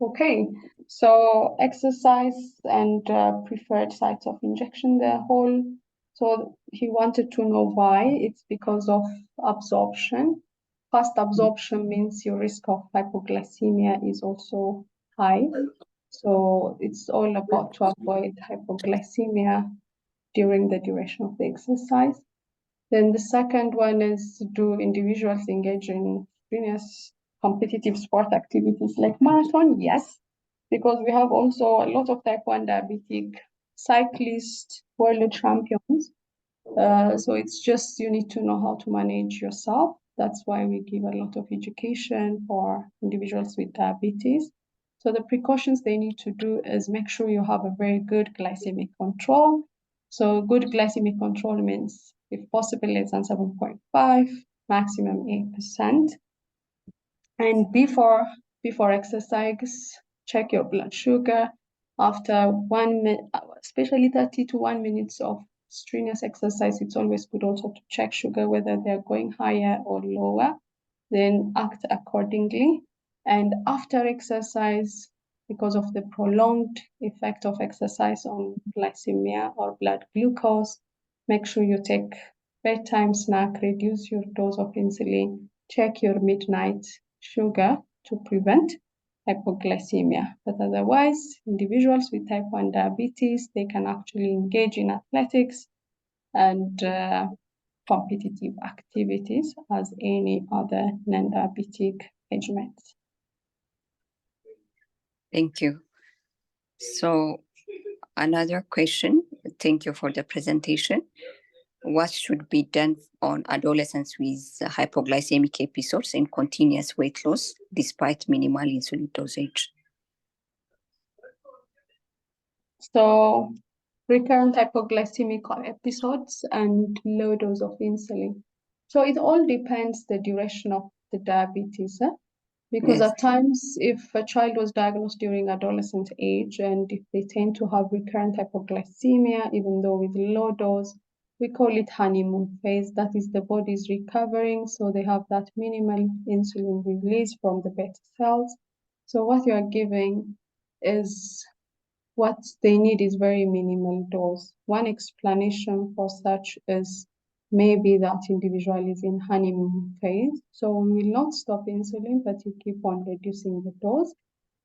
Okay, so exercise and preferred sites of injection, so he wanted to know why. It's because of absorption. Fast absorption means your risk of hypoglycemia is also high. So it's all about to avoid hypoglycemia during the duration of the exercise. Then the second one is, do individuals engage in strenuous competitive sport activities like marathon? Yes, because we have also a lot of type 1 diabetic cyclists, world champions. So it's just, you need to know how to manage yourself. That's why we give a lot of education for individuals with diabetes. So the precautions they need to do is make sure you have a very good glycemic control. So good glycemic control means, if possible, less than 7.5, maximum 8%. And before exercise, check your blood sugar. After 1 minute, especially 30 to 1 minutes of strenuous exercise, it's always good also to check sugar, whether they're going higher or lower, then act accordingly. And after exercise, because of the prolonged effect of exercise on glycemia or blood glucose, make sure you take bedtime snack, reduce your dose of insulin, check your midnight sugar to prevent hypoglycemia. But otherwise, individuals with type 1 diabetes, they can actually engage in athletics and competitive activities as any other non-diabetic age mates. Thank you. So another question, thank you for the presentation. what should be done on adolescents with hypoglycemic episodes and continuous weight loss despite minimal insulin dosage? So recurrent hypoglycemic episodes and low dose of insulin. So it all depends the duration of the diabetes. Because Yes. at times, if a child was diagnosed during adolescent age and if they tend to have recurrent hypoglycemia, even though with low dose, we call it honeymoon phase. That is, the body is recovering, so they have that minimal insulin release from the beta cells. So what you are giving is what they need is very minimal dose. One explanation for such is maybe that individual is in honeymoon phase. So we will not stop insulin, but you keep on reducing the dose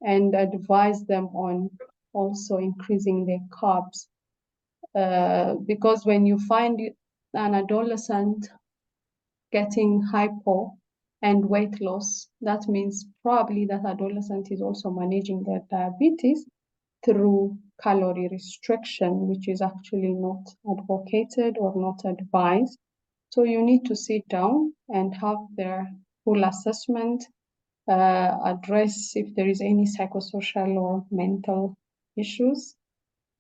and advise them on also increasing their carbs. Because when you find an adolescent getting hypo and weight loss, that means probably that adolescent is also managing their diabetes through calorie restriction, which is actually not advocated or not advised. So you need to sit down and have their full assessment, address if there is any psychosocial or mental issues,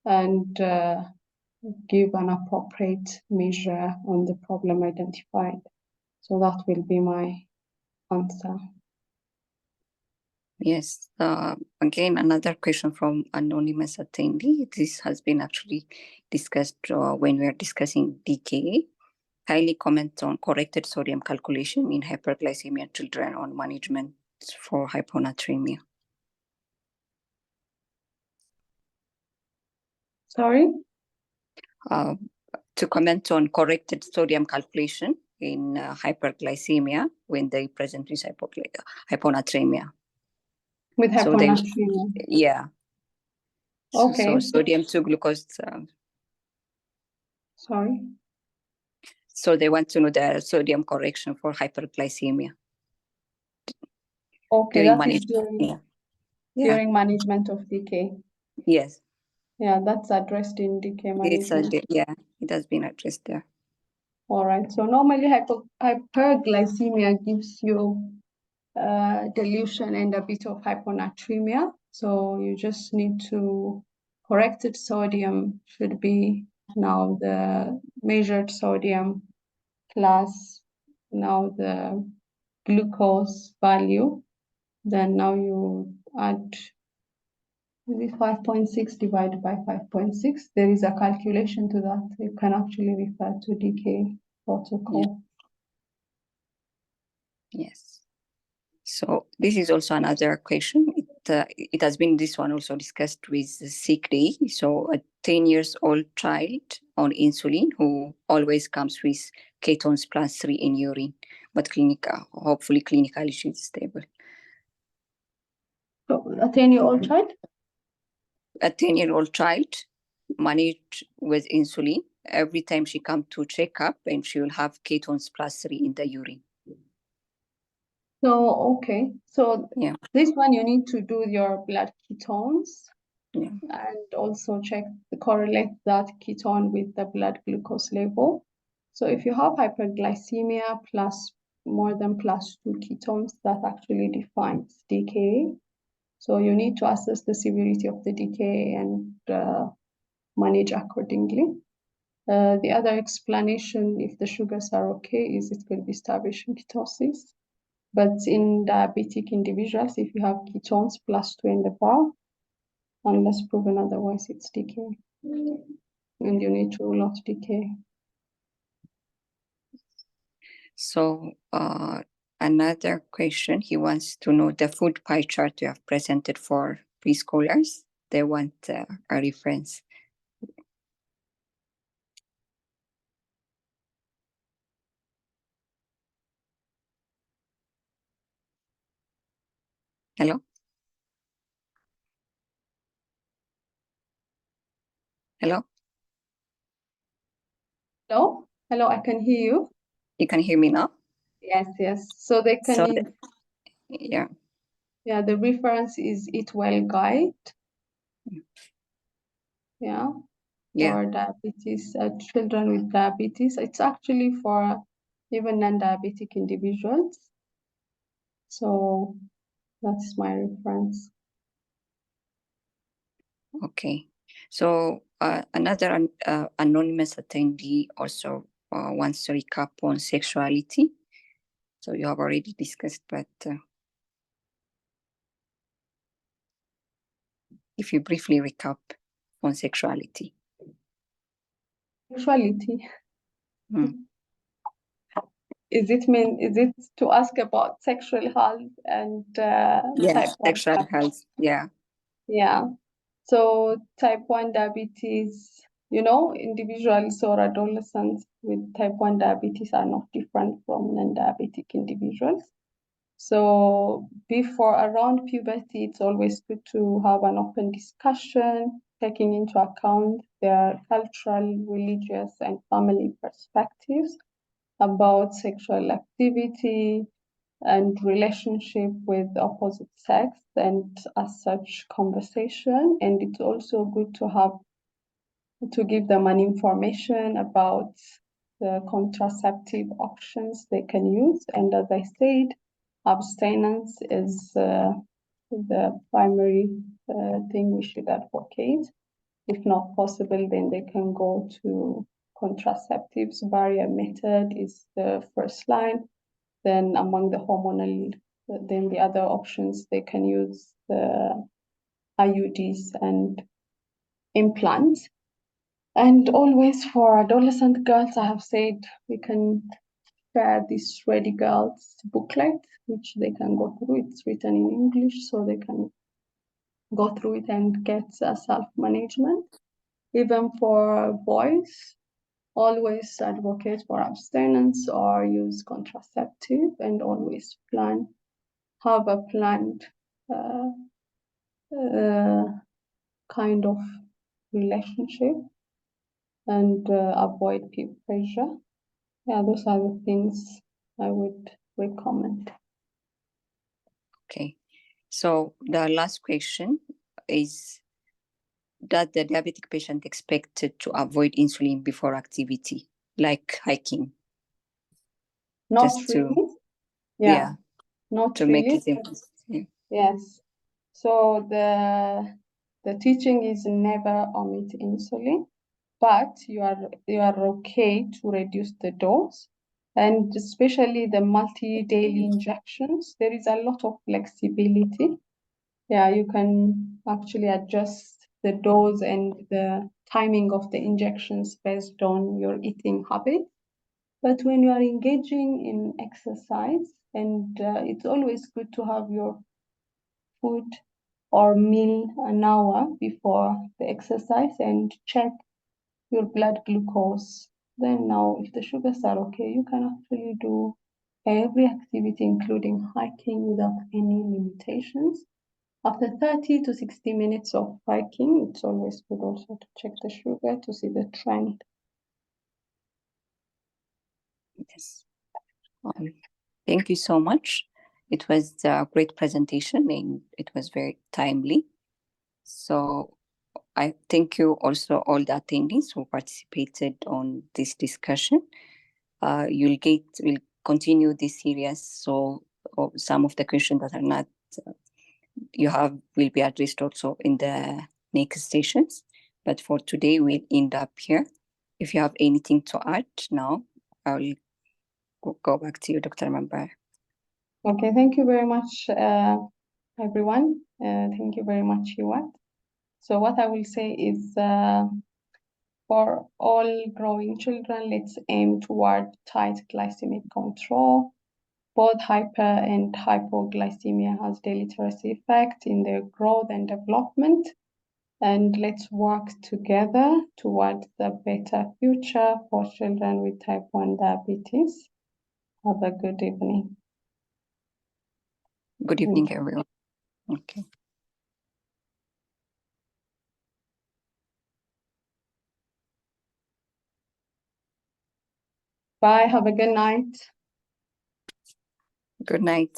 and give an appropriate measure on the problem identified. So that will be my answer. Yes. Again, another question from anonymous attendee. This has been actually discussed when we are discussing DKA. Kindly comment on corrected sodium calculation in hyperglycemia children on management for hyponatremia. Sorry? To comment on corrected sodium calculation in hyperglycemia when they present with hyponatremia. With hyponatremia. So yeah. Okay. So sodium to glucose. Sorry. So they want to know the sodium correction for hyperglycemia. Okay, During that is during management of DK. Yes. Yeah, that's addressed in DK management. It has been addressed there. All right. So normally hyperglycemia gives you dilution and a bit of hyponatremia. So you just need to corrected sodium should be now the measured sodium plus now the glucose value. Then now you add 5.6 divided by 5.6. There is a calculation to that. You can actually refer to DK protocol. Yes. So this is also another question. It has been this one also discussed with sick day. So a 10 years old child on insulin who always comes with ketones plus 3 in urine, but hopefully clinically she's stable. So a 10-year-old child? A 10-year-old child managed with insulin. Every time she comes to check up and she will have ketones plus 3 in the urine. So, okay. So this one you need to do your blood ketones and also correlate that ketone with the blood glucose level. So if you have hyperglycemia plus more than +2 ketones, that actually defines DKA. So you need to assess the severity of the DKA and manage accordingly. The other explanation, if the sugars are okay, is it could be starvation ketosis. But in diabetic individuals, if you have ketones +2 and above, unless proven otherwise, it's DK. And you need to rule out DK. So another question, he wants to know the food pie chart you have presented for preschoolers. They want a reference. Hello? Hello? Hello? Hello, I can hear you. You can hear me now? Yes. So they can... Yeah, the reference is Eat Well Guide. Yeah. for diabetes, children with diabetes. It's actually for even non-diabetic individuals. So that's my reference. Okay. So another anonymous attendee also wants to recap on sexuality. So you have already discussed, but if you briefly recap on sexuality. Sexuality. Is it to ask about sexual health and type 1 sexual health? Yeah. So type 1 diabetes, individuals or adolescents with type 1 diabetes are not different from non-diabetic individuals. So before around puberty, it's always good to have an open discussion, taking into account their cultural, religious, and family perspectives about sexual activity and relationship with the opposite sex, and as such conversation. And it's also good to give them an information about the contraceptive options they can use. And as I said, abstinence is the primary thing we should advocate. If not possible, then they can go to contraceptives. Barrier method is the first line. Then among the hormonal, then the other options, they can use the IUDs and implants. And always for adolescent girls, I have said we can share this Ready Girls booklet, which they can go through. It's written in English, so they can go through it and get self-management. Even for boys, always advocate for abstinence or use contraceptive, and always have a planned kind of relationship, and avoid peer pressure. Yeah, those are the things I would recommend. Okay. So the last question is, does the diabetic patient expected to avoid insulin before activity, like hiking? Not Just really. yeah, Not to really. make it simple. Yeah. Yes. So the teaching is never omit insulin, but you are okay to reduce the dose, and especially the multi-daily injections. There is a lot of flexibility. Yeah, you can actually adjust the dose and the timing of the injections based on your eating habits. But when you are engaging in exercise, and it's always good to have your food or meal an hour before the exercise and check your blood glucose. Then now, if the sugars are okay, you can actually do every activity, including hiking, without any limitations. After 30 to 60 minutes of hiking, it's always good also to check the sugar to see the trend. Yes. Thank you so much. It was a great presentation and it was very timely. So I thank you also all the attendees who participated on this discussion. We'll continue this series, so some of the questions that are not you have will be addressed also in the next sessions. But for today, we'll end up here. If you have anything to add now, I'll go back to you, Dr. Mambar. Okay, thank you very much, everyone. Thank you very much, Hiwat. So what I will say is, for all growing children, let's aim toward tight glycemic control. Both hyper and hypoglycemia has deleterious effect in their growth and development. And let's work together towards the better future for children with type 1 diabetes. Have a good evening. Good evening, everyone. Okay. Bye. Have a good night. Good night.